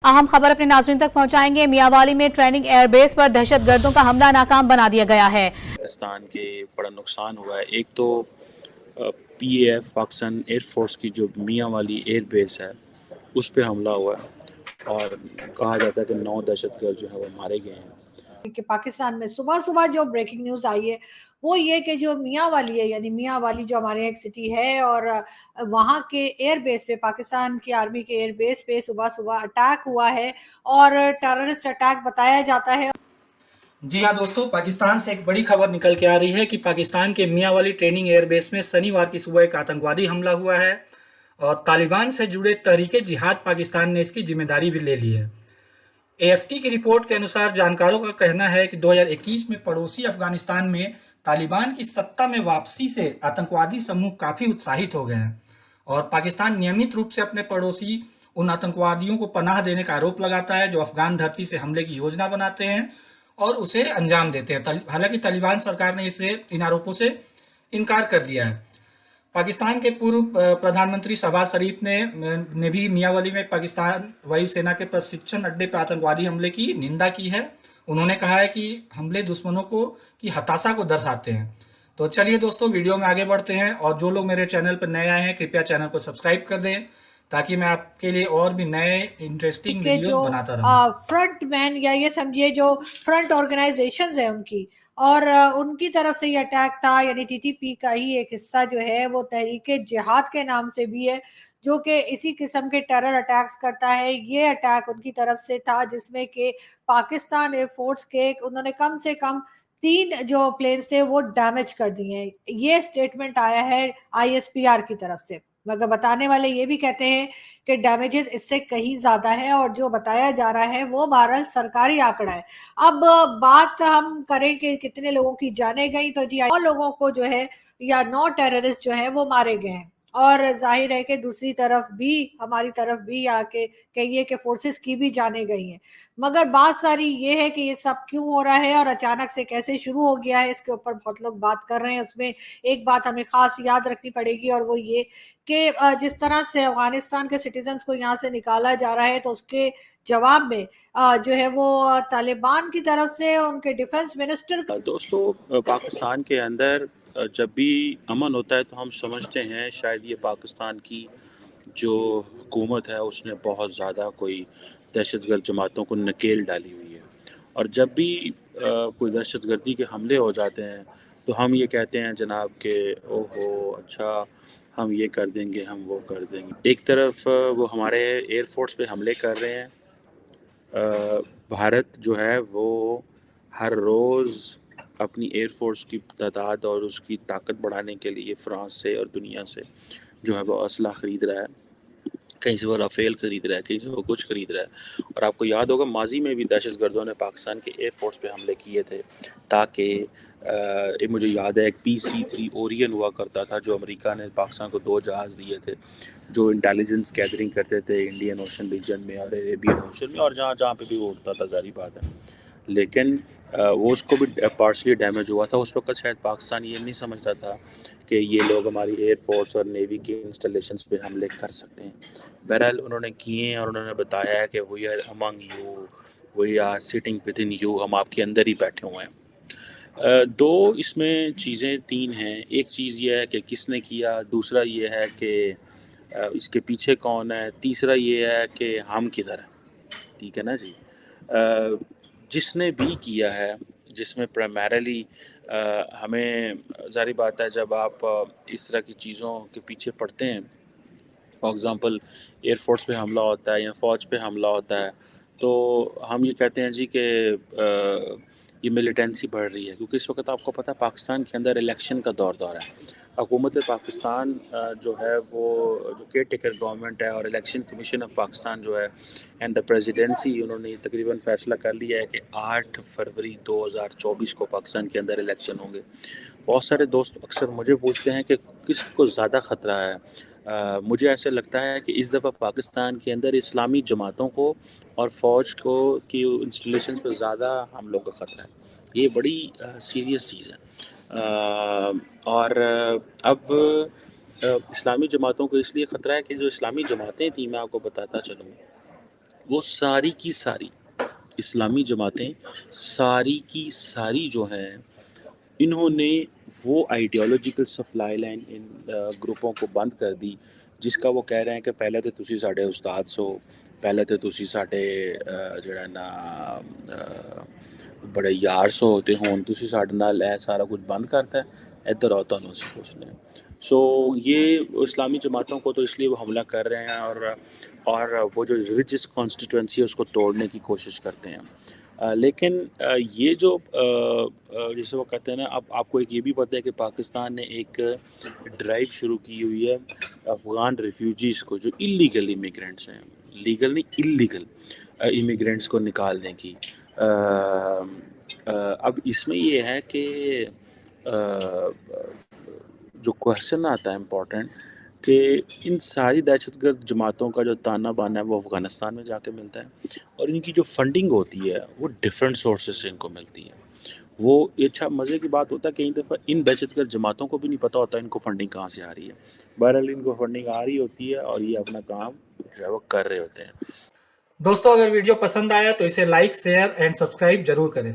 अहम खबर अपने नाज़रीन तक पहुंचाएंगे। मियांवाली में ट्रेनिंग एयरबेस पर दहशतगर्दों का हमला नाकाम बना दिया गया है। पाकिस्तान के बड़ा नुकसान हुआ है। एक तो PAF पाकिस्तान एयरफोर्स की जो मियांवाली एयरबेस है उस पर हमला हुआ है और कहा जाता है कि 9 दहशतगर्द जो है वो मारे गए हैं। कि पाकिस्तान में सुबह सुबह जो ब्रेकिंग न्यूज आई है वो ये कि जो मियांवाली है, यानी मियांवाली जो हमारे एक सिटी है, और वहाँ के एयर बेस पे, पाकिस्तान की आर्मी के एयर बेस पे सुबह सुबह अटैक हुआ है और टेररिस्ट अटैक बताया जाता है। जी हाँ दोस्तों, पाकिस्तान से एक बड़ी खबर निकल के आ रही है कि पाकिस्तान के मियांवाली ट्रेनिंग एयरबेस में शनिवार की सुबह एक आतंकवादी हमला हुआ है और तालिबान से जुड़े तहरीके जिहाद पाकिस्तान ने इसकी जिम्मेदारी भी ले ली है। AFT की रिपोर्ट के अनुसार जानकारों का कहना है कि 2021 में पड़ोसी अफगानिस्तान में तालिबान की सत्ता में वापसी से आतंकवादी समूह काफ़ी उत्साहित हो गए हैं और पाकिस्तान नियमित रूप से अपने पड़ोसी उन आतंकवादियों को पनाह देने का आरोप लगाता है जो अफगान धरती से हमले की योजना बनाते हैं और उसे अंजाम देते हैं। हालांकि तालिबान सरकार ने इन आरोपों से इनकार कर दिया है। पाकिस्तान के पूर्व प्रधानमंत्री शहबाज शरीफ ने भी मियांवाली में पाकिस्तान वायुसेना के प्रशिक्षण अड्डे पर आतंकवादी हमले की निंदा की है। उन्होंने कहा है कि हमले दुश्मनों की हताशा को दर्शाते हैं। तो चलिए दोस्तों, वीडियो में आगे बढ़ते हैं और जो लोग मेरे चैनल पर नए आए हैं कृपया चैनल को सब्सक्राइब कर दें ताकि मैं आपके लिए और भी नए इंटरेस्टिंग वीडियोस बनाता रहूं। फ्रंट मैन, या ये समझिए जो फ्रंट ऑर्गेनाइजेशंस है उनकी, और उनकी तरफ से ये अटैक था, यानी TTP का ही एक हिस्सा जो है वो तहरीके जिहाद के नाम से भी है, जो कि इसी किस्म के टेरर अटैक्स करता है। ये अटैक उनकी तरफ से था जिसमें कि पाकिस्तान एयरफोर्स के उन्होंने कम से कम 3 जो प्लेन्स थे वो डैमेज कर दिए। ये स्टेटमेंट आया है ISPR की तरफ से, मगर बताने वाले ये भी कहते हैं कि डैमेजेस इससे कहीं ज्यादा है और जो बताया जा रहा है वो बहरहाल सरकारी आंकड़ा है। अब बात हम करें कि कितने लोगों की जाने गई, तो जी 9 लोगों को जो है, या 9 टेररिस्ट जो है वो मारे गए हैं। और जाहिर है कि दूसरी तरफ भी, हमारी तरफ भी आके कहिए कि फोर्सेस की भी जाने गई हैं। मगर बात सारी ये है कि ये सब क्यों हो रहा है और अचानक से कैसे शुरू हो गया है, इसके ऊपर बहुत लोग बात कर रहे हैं। उसमें एक बात हमें खास याद रखनी पड़ेगी और वो ये कि जिस तरह से अफगानिस्तान के सिटीजन्स को यहाँ से निकाला जा रहा है, तो उसके जवाब में जो है वो तालिबान की तरफ से उनके डिफेंस मिनिस्टर। दोस्तों, पाकिस्तान के अंदर जब भी अमन होता है तो हम समझते हैं शायद ये पाकिस्तान की जो हुकूमत है उसने बहुत ज़्यादा कोई दहशतगर्द जमातों को नकेल डाली हुई है, और जब भी कोई दहशतगर्दी के हमले हो जाते हैं तो हम ये कहते हैं जनाब कि ओहो अच्छा हम ये कर देंगे, हम वो कर देंगे। एक तरफ वो हमारे एयरफोर्स पे हमले कर रहे हैं। भारत जो है वो हर रोज़ अपनी एयरफोर्स की तादाद और उसकी ताकत बढ़ाने के लिए फ़्रांस से और दुनिया से जो है वो असला ख़रीद रहा है। कहीं से वो राफेल खरीद रहा है, कहीं से वो कुछ खरीद रहा है। और आपको याद होगा माजी में भी दहशतगर्दों ने पाकिस्तान के एयरफोर्स पे हमले किए थे ताकि मुझे याद है एक PC-3 ओरियन हुआ करता था जो अमेरिका ने पाकिस्तान को 2 जहाज़ दिए थे जो इंटेलिजेंस गैदरिंग करते थे इंडियन ओशन रीजन में और अरेबियन ओशन में और जहाँ जहाँ पे भी वो उड़ता था, ज़ाहिर बात है। लेकिन वो उसको भी पार्शली डैमेज हुआ था। उस वक्त शायद पाकिस्तान ये नहीं समझता था कि ये लोग हमारी एयरफोर्स और नेवी के इंस्टॉलेशंस पे हमले कर सकते हैं। बहरहाल उन्होंने किए और उन्होंने बताया है कि we are among you, we are sitting within you, हम आपके अंदर ही बैठे हुए हैं। दो इसमें चीज़ें 3 हैं। एक चीज़ ये है कि किसने किया, दूसरा ये है कि इसके पीछे कौन है, तीसरा ये है कि हम किधर हैं। ठीक है ना जी। जिसने भी किया है, जिसमें प्राइमरीली हमें ज़ाहिर बात है जब आप इस तरह की चीज़ों के पीछे पड़ते हैं, फॉर एग्ज़ाम्पल एयरफोर्स पे हमला होता है या फ़ौज पे हमला होता है, तो हम ये कहते हैं जी कि ये मिलिटेंसी बढ़ रही है, क्योंकि इस वक्त आपको पता है पाकिस्तान के अंदर इलेक्शन का दौर है। हुकूमत पाकिस्तान जो है वो जो केयर टेकर गवर्नमेंट है और इलेक्शन कमीशन ऑफ पाकिस्तान जो है एंड द प्रेसिडेंसी, उन्होंने तकरीबन फ़ैसला कर लिया है कि 8 फरवरी 2024 को पाकिस्तान के अंदर इलेक्शन होंगे। बहुत सारे दोस्त अक्सर मुझे पूछते हैं कि किसको ज़्यादा ख़तरा है। मुझे ऐसे लगता है कि इस दफ़ा पाकिस्तान के अंदर इस्लामी जमातों को और फ़ौज को की इंस्टॉलेशंस पर ज़्यादा हमलों का ख़तरा है। ये बड़ी सीरियस चीज़ है। और अब इस्लामी जमातों को इसलिए ख़तरा है कि जो इस्लामी जमातें थी, मैं आपको बताता चलूँ وہ ساری کی ساری اسلامی جماعتیں ساری کی ساری جو ہیں انہوں نے وہ آئیڈیالوجیکل سپلائی لائن ان گروپوں کو بند کر دی جس کا وہ کہہ رہے ہیں کہ پہلے تو تسی ساڈے استاد سو، پہلے تو تسی ساڈے جڑا نا بڑے یار سو ہوتے ہون، تسی ساڈے نال اے سارا کچھ بند کرتا ہے، ادھر آؤ تانوں اسی پوچھنے ہیں۔ سو یہ اسلامی جماعتوں کو تو اس لیے وہ حملہ کر رہے ہیں اور وہ جو ریلیجس کانسٹیٹوئنسی ہے اس کو توڑنے کی کوشش کرتے ہیں۔ لیکن یہ جو جسے وہ کہتے ہیں نا، اب آپ کو ایک یہ بھی پتہ ہے کہ پاکستان نے ایک ڈرائیو شروع کی ہوئی ہے افغان ریفیوجیز کو جو اللیگل امیگرینٹس ہیں، لیگل نہیں اللیگل امیگرینٹس کو نکالنے کی۔ اب اس میں یہ ہے کہ جو کوشچن آتا ہے امپورٹنٹ کہ ان ساری دہشت گرد جماعتوں کا جو تانا بانا ہے وہ افغانستان میں جا کے ملتا ہے، اور ان کی جو فنڈنگ ہوتی ہے وہ ڈیفرنٹ سورسز سے ان کو ملتی ہے۔ وہ اچھا مزے کی بات ہوتا ہے کئی دفعہ ان دہشت گرد جماعتوں کو بھی نہیں پتہ ہوتا ان کو فنڈنگ کہاں سے آ رہی ہے، بہرحال ان کو فنڈنگ آ رہی ہوتی ہے اور یہ اپنا کام جو ہے وہ کر رہے ہوتے ہیں۔ دوستوں اگر ویڈیو پسند آیا تو اسے لائک، شیئر اینڈ سبسکرائب ضرور کریں۔